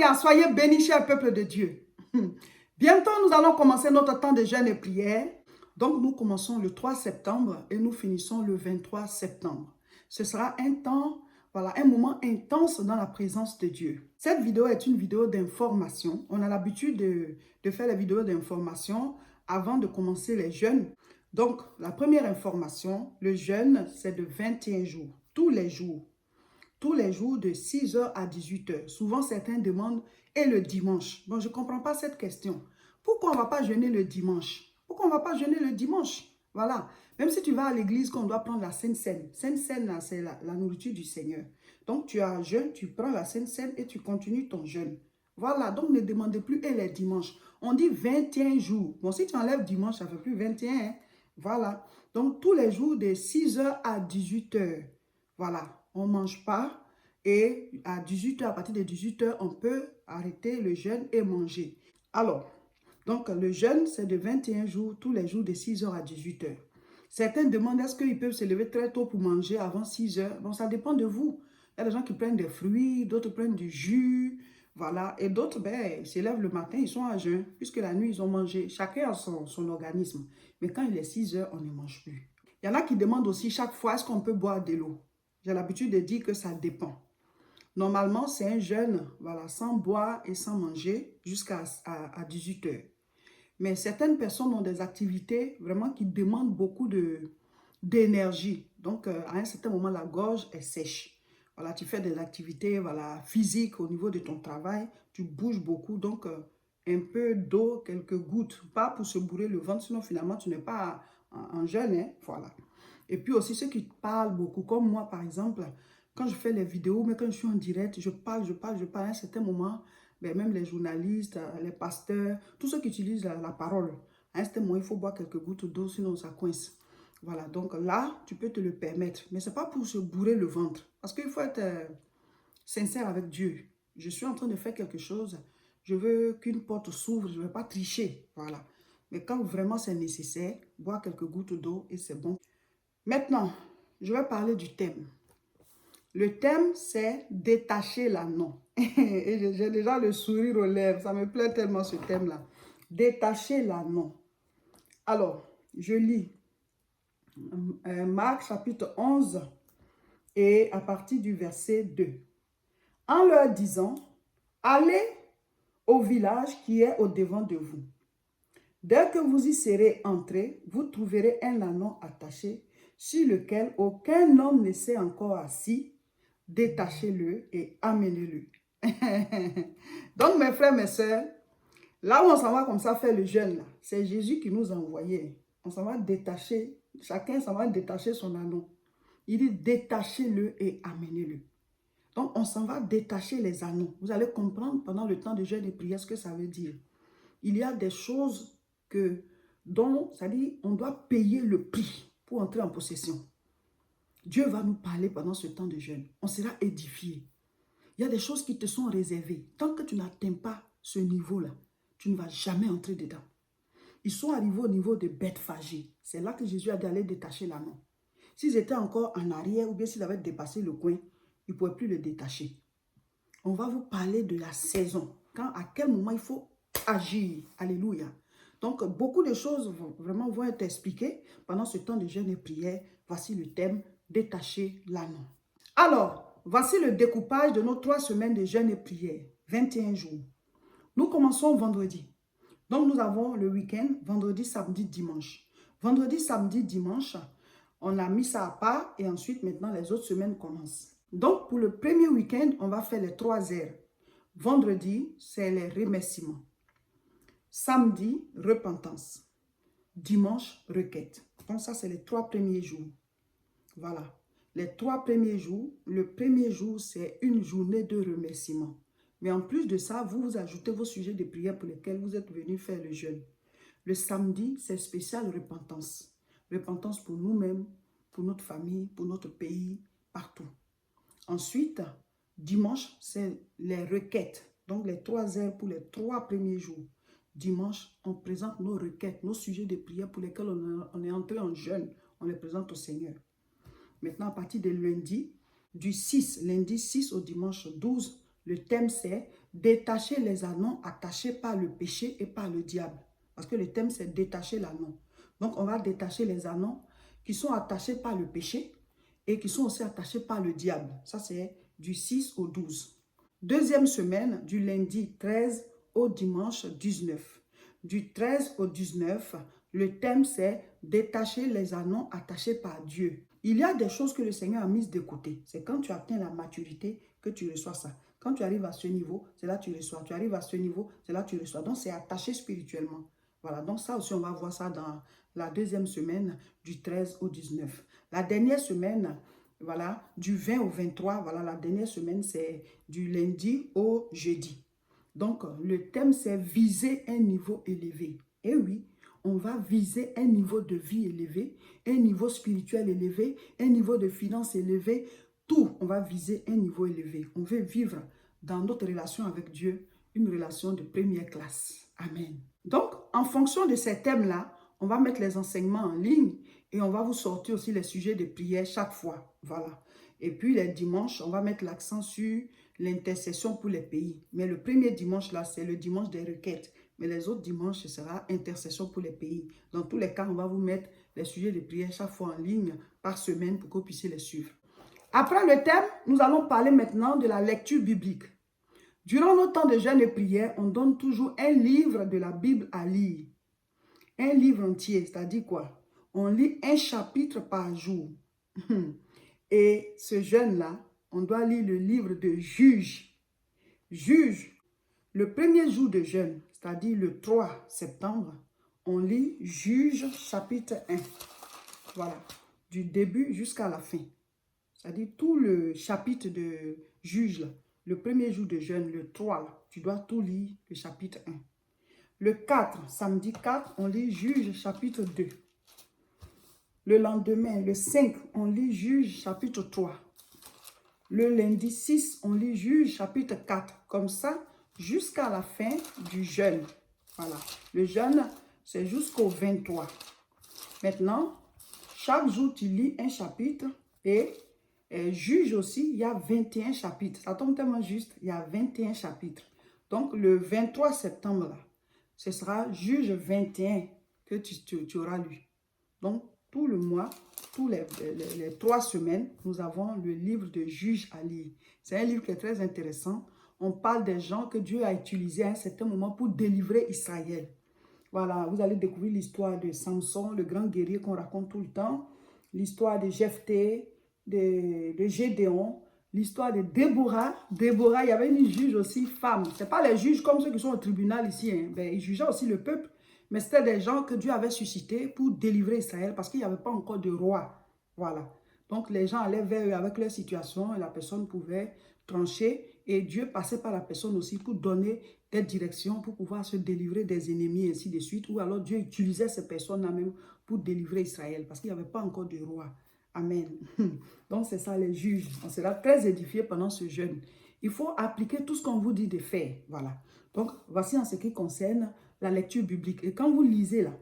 Alléluia, soyez bénis, cher peuple de Dieu. Bientôt, nous allons commencer notre temps de jeûne et prière. Donc, nous commençons le 3 septembre et nous finissons le 23 septembre. Ce sera un temps, voilà, un moment intense dans la présence de Dieu. Cette vidéo est une vidéo d'information. On a l'habitude de faire les vidéos d'information avant de commencer les jeûnes. Donc, la première information, le jeûne, c'est de 21 jours, tous les jours. Tous les jours de 6h à 18h. Souvent, certains demandent, et le dimanche? Bon, je ne comprends pas cette question. Pourquoi on ne va pas jeûner le dimanche? Pourquoi on ne va pas jeûner le dimanche? Voilà. Même si tu vas à l'église, qu'on doit prendre la Sainte Seine. Sainte Seine, c'est la nourriture du Seigneur. Donc, tu as un jeûne, tu prends la Sainte Seine et tu continues ton jeûne. Voilà. Donc, ne demandez plus, et les dimanches. On dit 21 jours. Bon, si tu enlèves dimanche, ça ne fait plus 21. Hein? Voilà. Donc, tous les jours de 6h à 18h. Voilà. On ne mange pas et à 18h, à partir de 18h, on peut arrêter le jeûne et manger. Alors, donc le jeûne, c'est de 21 jours, tous les jours de 6h à 18h. Certains demandent est-ce qu'ils peuvent se lever très tôt pour manger avant 6h. Bon, ça dépend de vous. Il y a des gens qui prennent des fruits, d'autres prennent du jus, voilà. Et d'autres, ben, ils se lèvent le matin, ils sont à jeûne, puisque la nuit, ils ont mangé. Chacun a son organisme. Mais quand il est 6h, on ne mange plus. Il y en a qui demandent aussi chaque fois, est-ce qu'on peut boire de l'eau? J'ai l'habitude de dire que ça dépend. Normalement, c'est un jeûne, voilà, sans boire et sans manger jusqu'à 18h. Mais certaines personnes ont des activités vraiment qui demandent beaucoup d'énergie. Donc, à un certain moment, la gorge est sèche. Voilà, tu fais des activités voilà, physiques au niveau de ton travail, tu bouges beaucoup, donc un peu d'eau, quelques gouttes, pas pour se bourrer le ventre, sinon finalement, tu n'es pas en jeûne, hein, voilà. Et puis aussi ceux qui parlent beaucoup, comme moi par exemple, quand je fais les vidéos, mais quand je suis en direct, je parle. À un certain moment, ben, même les journalistes, les pasteurs, tous ceux qui utilisent la parole, à un certain moment, il faut boire quelques gouttes d'eau, sinon ça coince. Voilà, donc là, tu peux te le permettre. Mais ce n'est pas pour se bourrer le ventre. Parce qu'il faut être sincère avec Dieu. Je suis en train de faire quelque chose. Je veux qu'une porte s'ouvre. Je ne vais pas tricher. Voilà. Mais quand vraiment c'est nécessaire, boire quelques gouttes d'eau et c'est bon. Maintenant, je vais parler du thème. Le thème, c'est détacher l'anneau. Et j'ai déjà le sourire aux lèvres. Ça me plaît tellement ce thème-là. Détacher l'anneau. Alors, je lis Marc chapitre 11 et à partir du verset 2. En leur disant, allez au village qui est au-devant de vous. Dès que vous y serez entrés, vous trouverez un anneau attaché sur lequel aucun homme ne s'est encore assis. Détachez-le et amenez-le. Donc, mes frères, mes sœurs, là où on s'en va comme ça faire le jeûne, c'est Jésus qui nous a envoyés. On s'en va détacher, chacun s'en va détacher son anneau. Il dit détachez-le et amenez-le. Donc, on s'en va détacher les anneaux. Vous allez comprendre pendant le temps de jeûne et prière ce que ça veut dire. Il y a des choses dont, ça dit, on doit payer le prix pour entrer en possession. Dieu va nous parler pendant ce temps de jeûne. On sera édifié. Il y a des choses qui te sont réservées. Tant que tu n'atteins pas ce niveau-là, tu ne vas jamais entrer dedans. Ils sont arrivés au niveau de Bethphagée. C'est là que Jésus a dit aller détacher l'anneau. S'ils étaient encore en arrière ou bien s'ils avaient dépassé le coin, ils ne pouvaient plus le détacher. On va vous parler de la saison. À quel moment il faut agir. Alléluia. Donc, beaucoup de choses vont être expliquées pendant ce temps de jeûne et prière. Voici le thème, détacher l'anneau. Alors, voici le découpage de nos 3 semaines de jeûne et prière, 21 jours. Nous commençons vendredi. Donc, nous avons le week-end, vendredi, samedi, dimanche. Vendredi, samedi, dimanche, on a mis ça à part et ensuite, maintenant, les autres semaines commencent. Donc, pour le premier week-end, on va faire les 3 heures. Vendredi, c'est les remerciements. Samedi, repentance. Dimanche, requête. Donc ça, c'est les 3 premiers jours. Voilà. Les 3 premiers jours, le premier jour, c'est une journée de remerciement. Mais en plus de ça, vous ajoutez vos sujets de prière pour lesquels vous êtes venus faire le jeûne. Le samedi, c'est spécial repentance. Repentance pour nous-mêmes, pour notre famille, pour notre pays, partout. Ensuite, dimanche, c'est les requêtes. Donc, les 3 heures pour les 3 premiers jours. Dimanche, on présente nos requêtes, nos sujets de prière pour lesquels on est entré en jeûne. On les présente au Seigneur. Maintenant, à partir de lundi, du 6, lundi 6 au dimanche 12, le thème c'est détacher les anneaux attachés par le péché et par le diable. Parce que le thème, c'est détacher l'anneau. Donc, on va détacher les anneaux qui sont attachés par le péché et qui sont aussi attachés par le diable. Ça, c'est du 6 au 12. Deuxième semaine, du lundi 13 au dimanche 19. Du 13 au 19, le thème, c'est détacher les anneaux attachés par Dieu. Il y a des choses que le Seigneur a mises de côté. C'est quand tu atteins la maturité que tu reçois ça. Quand tu arrives à ce niveau, c'est là que tu reçois. Tu arrives à ce niveau, c'est là que tu reçois. Donc, c'est attaché spirituellement. Voilà, donc ça aussi, on va voir ça dans la deuxième semaine du 13 au 19. La dernière semaine, voilà, du 20 au 23, voilà, la dernière semaine, c'est du lundi au jeudi. Donc, le thème, c'est viser un niveau élevé. Et oui, on va viser un niveau de vie élevé, un niveau spirituel élevé, un niveau de finances élevé. Tout, on va viser un niveau élevé. On veut vivre dans notre relation avec Dieu, une relation de première classe. Amen. Donc, en fonction de ces thèmes-là, on va mettre les enseignements en ligne et on va vous sortir aussi les sujets de prière chaque fois. Voilà. Et puis, les dimanches, on va mettre l'accent sur l'intercession pour les pays. Mais le premier dimanche, là, c'est le dimanche des requêtes. Mais les autres dimanches, ce sera intercession pour les pays. Dans tous les cas, on va vous mettre les sujets de prière chaque fois en ligne par semaine pour que vous puissiez les suivre. Après le thème, nous allons parler maintenant de la lecture biblique. Durant nos temps de jeûne et prière, on donne toujours un livre de la Bible à lire. Un livre entier, c'est-à-dire quoi? On lit un chapitre par jour. Et ce jeûne-là, on doit lire le livre de Juge. Juge, le premier jour de jeûne, c'est-à-dire le 3 septembre, on lit Juge chapitre 1. Voilà, du début jusqu'à la fin. C'est-à-dire tout le chapitre de Juge, là, le premier jour de jeûne, le 3, là, tu dois tout lire, le chapitre 1. Le 4, samedi 4, on lit Juge chapitre 2. Le lendemain, le 5, on lit Juge chapitre 3. Le lundi 6, on lit Juge chapitre 4. Comme ça, jusqu'à la fin du jeûne. Voilà. Le jeûne, c'est jusqu'au 23. Maintenant, chaque jour, tu lis un chapitre et Juge aussi, il y a 21 chapitres. Ça tombe tellement juste, il y a 21 chapitres. Donc, le 23 septembre, là, ce sera Juge 21 que tu auras lu. Donc, tout le mois, tous les 3 semaines, nous avons le livre de Juge à lire. C'est un livre qui est très intéressant. On parle des gens que Dieu a utilisés à un certain moment pour délivrer Israël. Voilà, vous allez découvrir l'histoire de Samson, le grand guerrier qu'on raconte tout le temps. L'histoire de Jephthé, de Gédéon, l'histoire de Déborah. Déborah, il y avait une juge aussi femme. Ce n'est pas les juges comme ceux qui sont au tribunal ici. Hein. Ben, ils jugeaient aussi le peuple. Mais c'était des gens que Dieu avait suscités pour délivrer Israël parce qu'il n'y avait pas encore de roi. Voilà. Donc les gens allaient vers eux avec leur situation et la personne pouvait trancher. Et Dieu passait par la personne aussi pour donner des directions, pour pouvoir se délivrer des ennemis et ainsi de suite. Ou alors Dieu utilisait ces personnes-là même pour délivrer Israël parce qu'il n'y avait pas encore de roi. Amen. Donc c'est ça les juges. On sera très édifiés pendant ce jeûne. Il faut appliquer tout ce qu'on vous dit de faire. Voilà. Donc voici en ce qui concerne la lecture biblique. Et quand vous lisez là,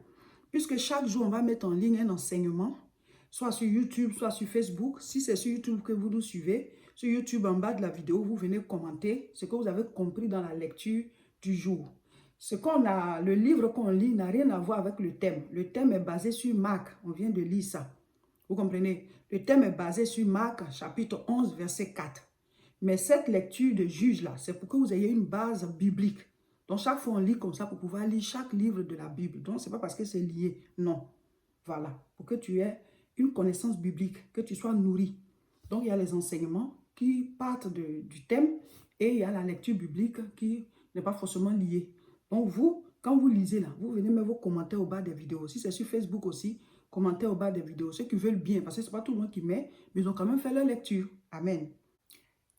puisque chaque jour on va mettre en ligne un enseignement, soit sur YouTube, soit sur Facebook. Si c'est sur YouTube que vous nous suivez, sur YouTube en bas de la vidéo, vous venez commenter ce que vous avez compris dans la lecture du jour. Le livre qu'on lit n'a rien à voir avec le thème. Le thème est basé sur Marc. On vient de lire ça. Vous comprenez? Le thème est basé sur Marc, chapitre 11, verset 4. Mais cette lecture de Juge là, c'est pour que vous ayez une base biblique. Donc, chaque fois, on lit comme ça pour pouvoir lire chaque livre de la Bible. Donc, ce n'est pas parce que c'est lié. Non. Voilà. Pour que tu aies une connaissance biblique, que tu sois nourri. Donc, il y a les enseignements qui partent du thème et il y a la lecture biblique qui n'est pas forcément liée. Donc, vous, quand vous lisez là, vous venez mettre vos commentaires au bas des vidéos. Si c'est sur Facebook aussi, commentez au bas des vidéos. Ceux qui veulent bien, parce que ce n'est pas tout le monde qui met, mais ils ont quand même fait leur lecture. Amen.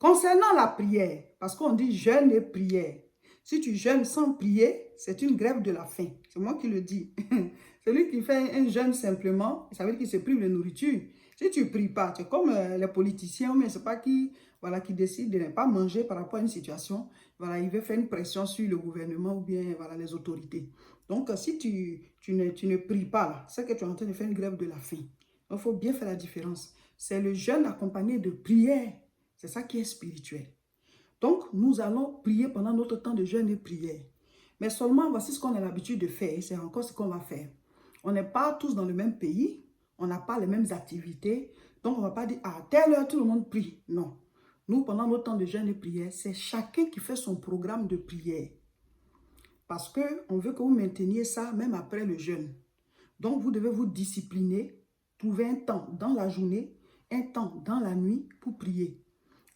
Concernant la prière, parce qu'on dit jeûne et prière. Si tu jeûnes sans prier, c'est une grève de la faim. C'est moi qui le dis. Celui qui fait un jeûne simplement, ça veut dire qu'il se prive de nourriture. Si tu ne pries pas, tu es comme les politiciens, mais ce n'est pas qui décide de ne pas manger par rapport à une situation. Voilà, il veut faire une pression sur le gouvernement ou bien voilà, les autorités. Donc, si tu ne pries pas, c'est que tu es en train de faire une grève de la faim. Donc, il faut bien faire la différence. C'est le jeûne accompagné de prière. C'est ça qui est spirituel. Donc, nous allons prier pendant notre temps de jeûne et prière. Mais seulement, voici ce qu'on a l'habitude de faire. C'est encore ce qu'on va faire. On n'est pas tous dans le même pays. On n'a pas les mêmes activités. Donc, on ne va pas dire, à telle heure, tout le monde prie. Non. Nous, pendant notre temps de jeûne et prière, c'est chacun qui fait son programme de prière. Parce qu'on veut que vous mainteniez ça même après le jeûne. Donc, vous devez vous discipliner, trouver un temps dans la journée, un temps dans la nuit pour prier.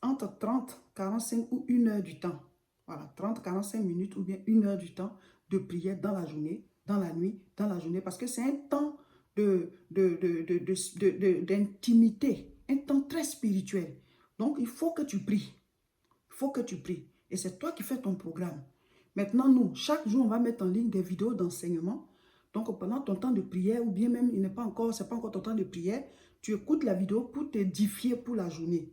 Entre 30, 45 ou 1 heure du temps. Voilà, 30, 45 minutes ou bien 1 heure du temps de prière dans la journée, dans la nuit, dans la journée. Parce que c'est un temps d'intimité, un temps très spirituel. Donc, il faut que tu pries. Il faut que tu pries. Et c'est toi qui fais ton programme. Maintenant, nous, chaque jour, on va mettre en ligne des vidéos d'enseignement. Donc, pendant ton temps de prière, ou bien même, ce n'est pas encore ton temps de prière, tu écoutes la vidéo pour t'édifier pour la journée.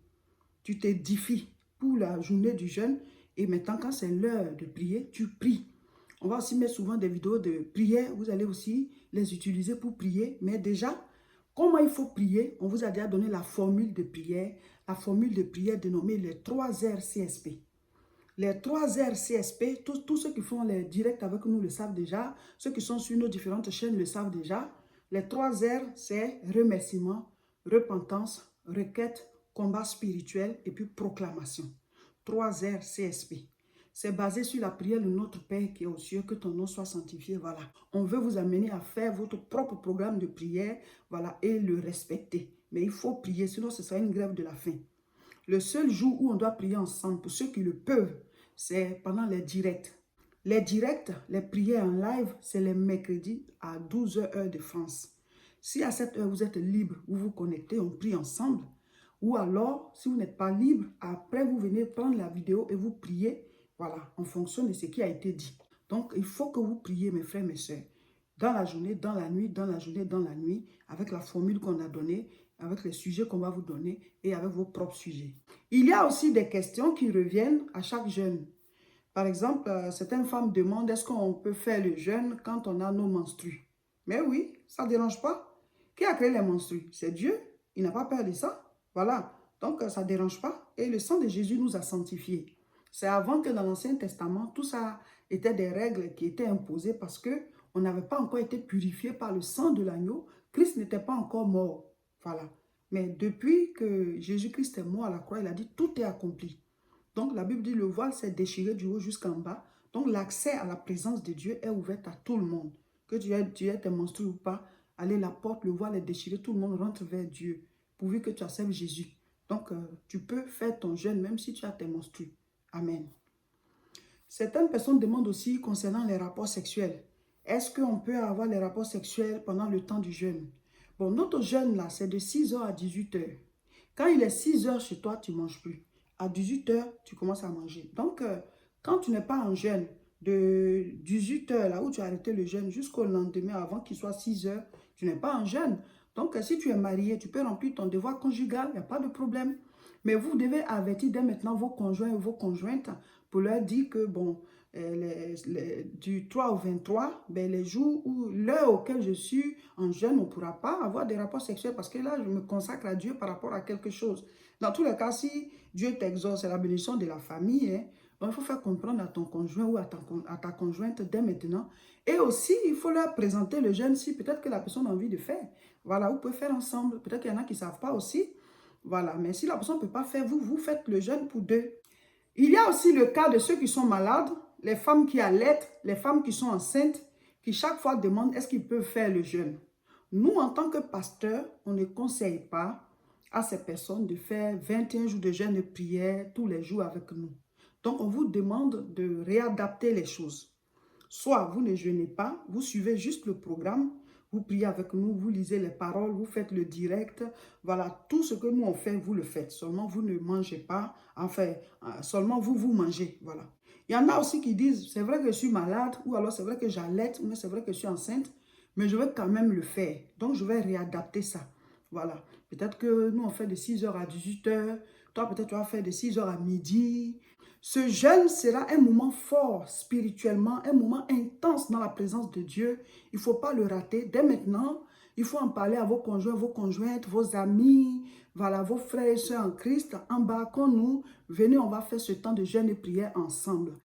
Tu t'édifies pour la journée du jeûne. Et maintenant, quand c'est l'heure de prier, tu pries. On va aussi mettre souvent des vidéos de prière. Vous allez aussi les utiliser pour prier. Mais déjà, comment il faut prier? On vous a déjà donné la formule de prière. La formule de prière dénommée les 3 R CSP. Les 3 R CSP, tous ceux qui font les directs avec nous le savent déjà. Ceux qui sont sur nos différentes chaînes le savent déjà. Les 3 R, c'est remerciement, repentance, requête, combat spirituel et puis proclamation. 3 R CSP. C'est basé sur la prière de notre Père qui est aux cieux, que ton nom soit sanctifié. Voilà. On veut vous amener à faire votre propre programme de prière, voilà, et le respecter. Mais il faut prier, sinon ce sera une grève de la faim. Le seul jour où on doit prier ensemble, pour ceux qui le peuvent, c'est pendant les directs. Les directs, les prières en live, c'est les mercredis à 12h heure de France. Si à cette heure vous êtes libre, vous vous connectez, on prie ensemble. Ou alors, si vous n'êtes pas libre, après vous venez prendre la vidéo et vous priez, voilà, en fonction de ce qui a été dit. Donc, il faut que vous priez, mes frères, mes soeurs, dans la journée, dans la nuit, dans la journée, dans la nuit, avec la formule qu'on a donnée, avec les sujets qu'on va vous donner et avec vos propres sujets. Il y a aussi des questions qui reviennent à chaque jeûne. Par exemple, certaines femmes demandent, est-ce qu'on peut faire le jeûne quand on a nos menstrues? Mais oui, ça ne dérange pas. Qui a créé les menstrues? C'est Dieu. Il n'a pas peur de ça. Voilà. Donc, ça ne dérange pas. Et le sang de Jésus nous a sanctifiés. C'est avant que dans l'Ancien Testament, tout ça était des règles qui étaient imposées parce qu'on n'avait pas encore été purifié par le sang de l'agneau. Christ n'était pas encore mort. Voilà. Mais depuis que Jésus-Christ est mort à la croix, il a dit tout est accompli. Donc la Bible dit le voile s'est déchiré du haut jusqu'en bas. Donc l'accès à la présence de Dieu est ouvert à tout le monde. Que tu aies tes menstrues ou pas, allez, la porte, le voile est déchiré, tout le monde rentre vers Dieu, pourvu que tu acceptes Jésus. Donc tu peux faire ton jeûne même si tu as tes menstrues. Amen. Certaines personnes demandent aussi concernant les rapports sexuels. Est-ce qu'on peut avoir les rapports sexuels pendant le temps du jeûne? Bon, notre jeûne là, c'est de 6h à 18h. Quand il est 6h chez toi, tu ne manges plus. À 18h, tu commences à manger. Donc, quand tu n'es pas en jeûne, de 18h, là où tu as arrêté le jeûne, jusqu'au lendemain, avant qu'il soit 6h, tu n'es pas en jeûne. Donc, si tu es marié, tu peux remplir ton devoir conjugal, il n'y a pas de problème. Mais vous devez avertir dès maintenant vos conjoints et vos conjointes pour leur dire que, bon, du 3 au 23, ben, les jours où l'heure auquel je suis en jeûne, on ne pourra pas avoir des rapports sexuels parce que là, je me consacre à Dieu par rapport à quelque chose. Dans tous les cas, si Dieu t'exauce, c'est la bénédiction de la famille, hein, donc il faut faire comprendre à ton conjoint ou à ta conjointe dès maintenant. Et aussi, il faut leur présenter le jeûne si peut-être que la personne a envie de faire. Voilà, vous pouvez faire ensemble. Peut-être qu'il y en a qui ne savent pas aussi. Voilà, mais si la personne ne peut pas faire, vous faites le jeûne pour deux. Il y a aussi le cas de ceux qui sont malades, les femmes qui allaitent, les femmes qui sont enceintes, qui chaque fois demandent est-ce qu'ils peuvent faire le jeûne. Nous, en tant que pasteurs, on ne conseille pas à ces personnes de faire 21 jours de jeûne et prière tous les jours avec nous. Donc, on vous demande de réadapter les choses. Soit vous ne jeûnez pas, vous suivez juste le programme, vous priez avec nous, vous lisez les paroles, vous faites le direct. Voilà, tout ce que nous on fait, vous le faites. Seulement, vous ne mangez pas. Enfin, seulement vous mangez. Voilà. Il y en a aussi qui disent, c'est vrai que je suis malade, ou alors c'est vrai que j'allaite, mais c'est vrai que je suis enceinte, mais je vais quand même le faire. Donc, je vais réadapter ça. Voilà. Peut-être que nous, on fait de 6h à 18h. Toi, peut-être tu vas faire de 6h à midi. Ce jeûne sera un moment fort spirituellement, un moment intense dans la présence de Dieu. Il ne faut pas le rater. Dès maintenant, Il faut en parler à vos conjoints, vos conjointes, vos amis, voilà, vos frères et sœurs en Christ. Embarquons-nous. Venez, on va faire ce temps de jeûne et prière ensemble.